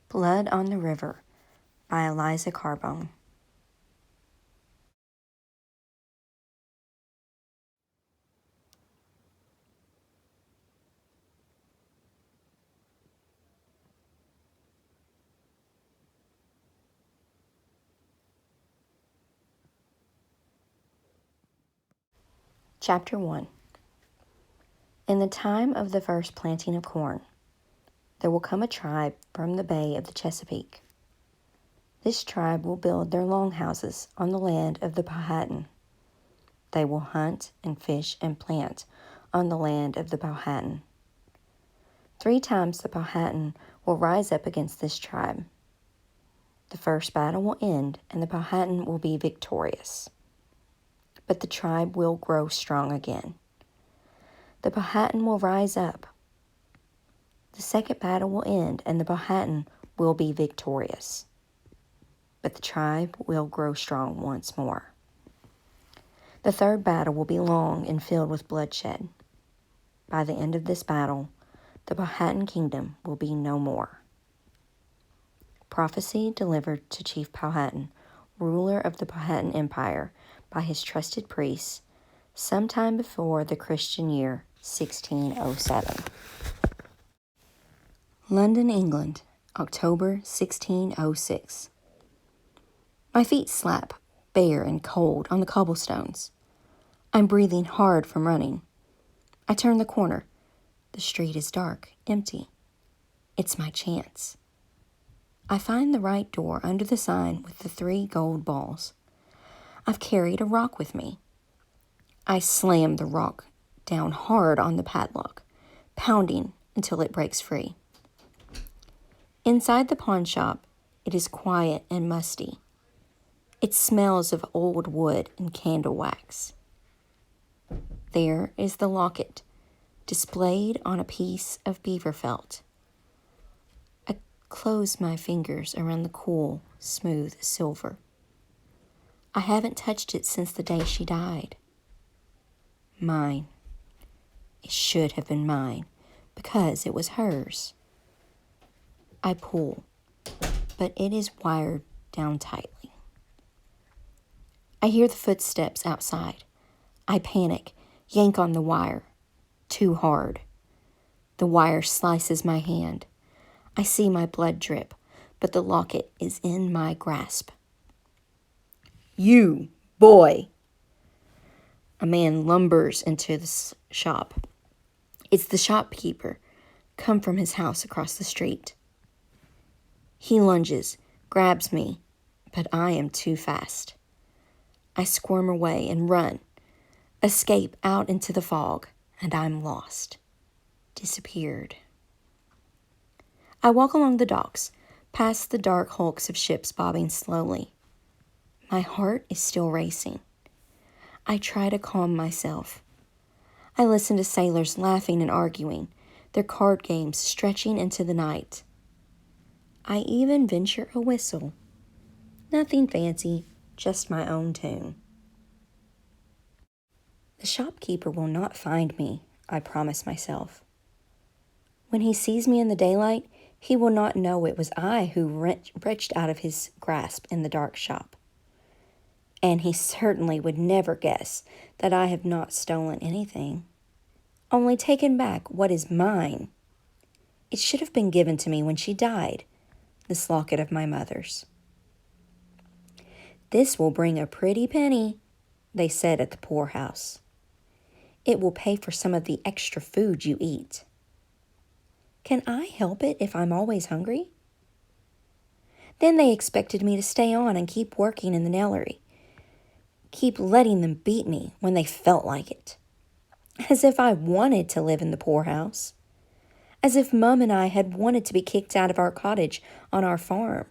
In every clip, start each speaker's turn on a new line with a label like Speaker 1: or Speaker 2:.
Speaker 1: Blood on the River by Eliza Carbone. Chapter 1. In the time of the first planting of corn, there will come a tribe from the bay of the Chesapeake. This tribe will build their longhouses on the land of the Powhatan. They will hunt and fish and plant on the land of the Powhatan. 3 times the Powhatan will rise up against this tribe. The first battle will end, and the Powhatan will be victorious. But the tribe will grow strong again. The Powhatan will rise up. The second battle will end, and the Powhatan will be victorious. But the tribe will grow strong once more. The third battle will be long and filled with bloodshed. By the end of this battle, the Powhatan kingdom will be no more. Prophecy delivered to Chief Powhatan, ruler of the Powhatan Empire, by his trusted priests, sometime before the Christian year 1607. London, England, October 1606. My feet slap, bare and cold, on the cobblestones. I'm breathing hard from running. I turn the corner. The street is dark, empty. It's my chance. I find the right door under the sign with the 3 gold balls. I've carried a rock with me. I slam the rock down hard on the padlock, pounding until it breaks free. Inside the pawn shop, it is quiet and musty. It smells of old wood and candle wax. There is the locket, displayed on a piece of beaver felt. I close my fingers around the cool, smooth silver. I haven't touched it since the day she died. Mine. It should have been mine, because it was hers. I pull, but it is wired down tightly. I hear the footsteps outside. I panic, yank on the wire. Too hard. The wire slices my hand. I see my blood drip, but the locket is in my grasp. You, boy! A man lumbers into the shop. It's the shopkeeper, come from his house across the street. He lunges, grabs me, but I am too fast. I squirm away and run, escape out into the fog, and I'm lost. Disappeared. I walk along the docks, past the dark hulks of ships bobbing slowly. My heart is still racing. I try to calm myself. I listen to sailors laughing and arguing, their card games stretching into the night. I even venture a whistle. Nothing fancy, just my own tune. The shopkeeper will not find me, I promise myself. When he sees me in the daylight, he will not know it was I who wrenched out of his grasp in the dark shop. And he certainly would never guess that I have not stolen anything, only taken back what is mine. It should have been given to me when she died, this locket of my mother's. This will bring a pretty penny, they said at the poorhouse. It will pay for some of the extra food you eat. Can I help it if I'm always hungry? Then they expected me to stay on and keep working in the nailery. Keep letting them beat me when they felt like it. As if I wanted to live in the poorhouse. As if Mum and I had wanted to be kicked out of our cottage on our farm.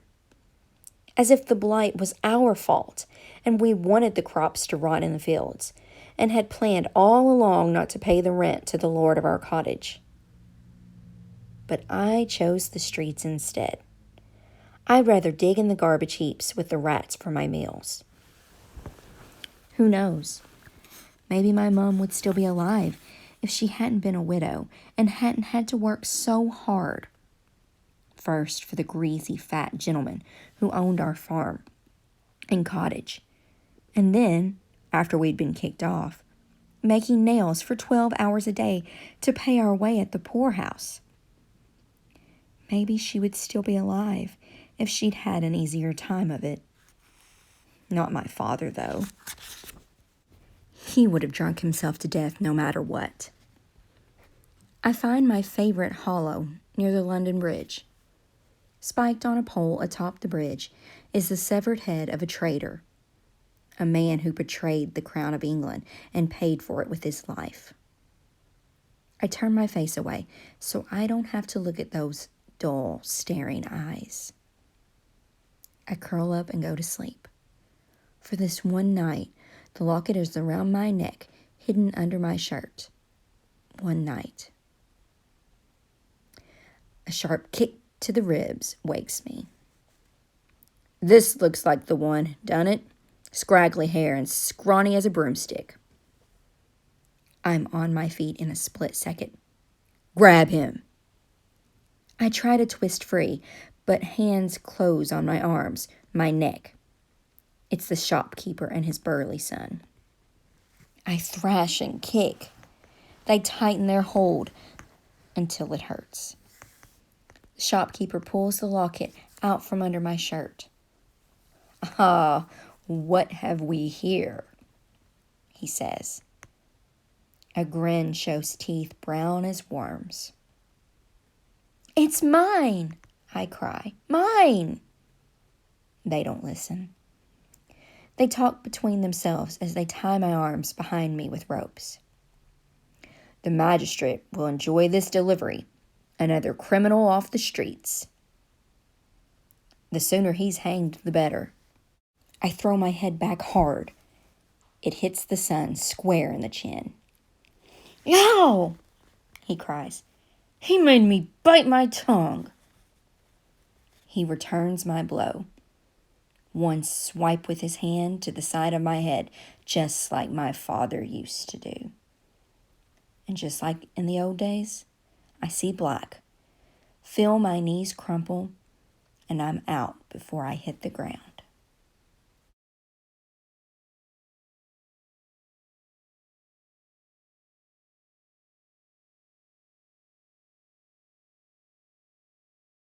Speaker 1: As if the blight was our fault and we wanted the crops to rot in the fields and had planned all along not to pay the rent to the lord of our cottage. But I chose the streets instead. I'd rather dig in the garbage heaps with the rats for my meals. Who knows? Maybe my mom would still be alive if she hadn't been a widow and hadn't had to work so hard. first for the greasy, fat gentleman who owned our farm and cottage, and then, after we'd been kicked off, making nails for 12 hours a day to pay our way at the poorhouse. Maybe she would still be alive if she'd had an easier time of it. Not my father, though. He would have drunk himself to death no matter what. I find my favorite hollow near the London Bridge. Spiked on a pole atop the bridge is the severed head of a traitor, a man who betrayed the crown of England and paid for it with his life. I turn my face away so I don't have to look at those dull, staring eyes. I curl up and go to sleep. For this one night, the locket is around my neck, hidden under my shirt. One night. A sharp kick to the ribs wakes me. This looks like the one, done it? Scraggly hair and scrawny as a broomstick. I'm on my feet in a split second. Grab him. I try to twist free, but hands close on my arms, my neck. It's the shopkeeper and his burly son. I thrash and kick. They tighten their hold until it hurts. The shopkeeper pulls the locket out from under my shirt. Ah, what have we here? He says. A grin shows teeth brown as worms. It's mine, I cry. Mine! They don't listen. They talk between themselves as they tie my arms behind me with ropes. The magistrate will enjoy this delivery. Another criminal off the streets. The sooner he's hanged, the better. I throw my head back hard. It hits the son square in the chin. Ow! He cries. He made me bite my tongue. He returns my blow. One swipe with his hand to the side of my head, just like my father used to do. And just like in the old days, I see black, feel my knees crumple, and I'm out before I hit the ground.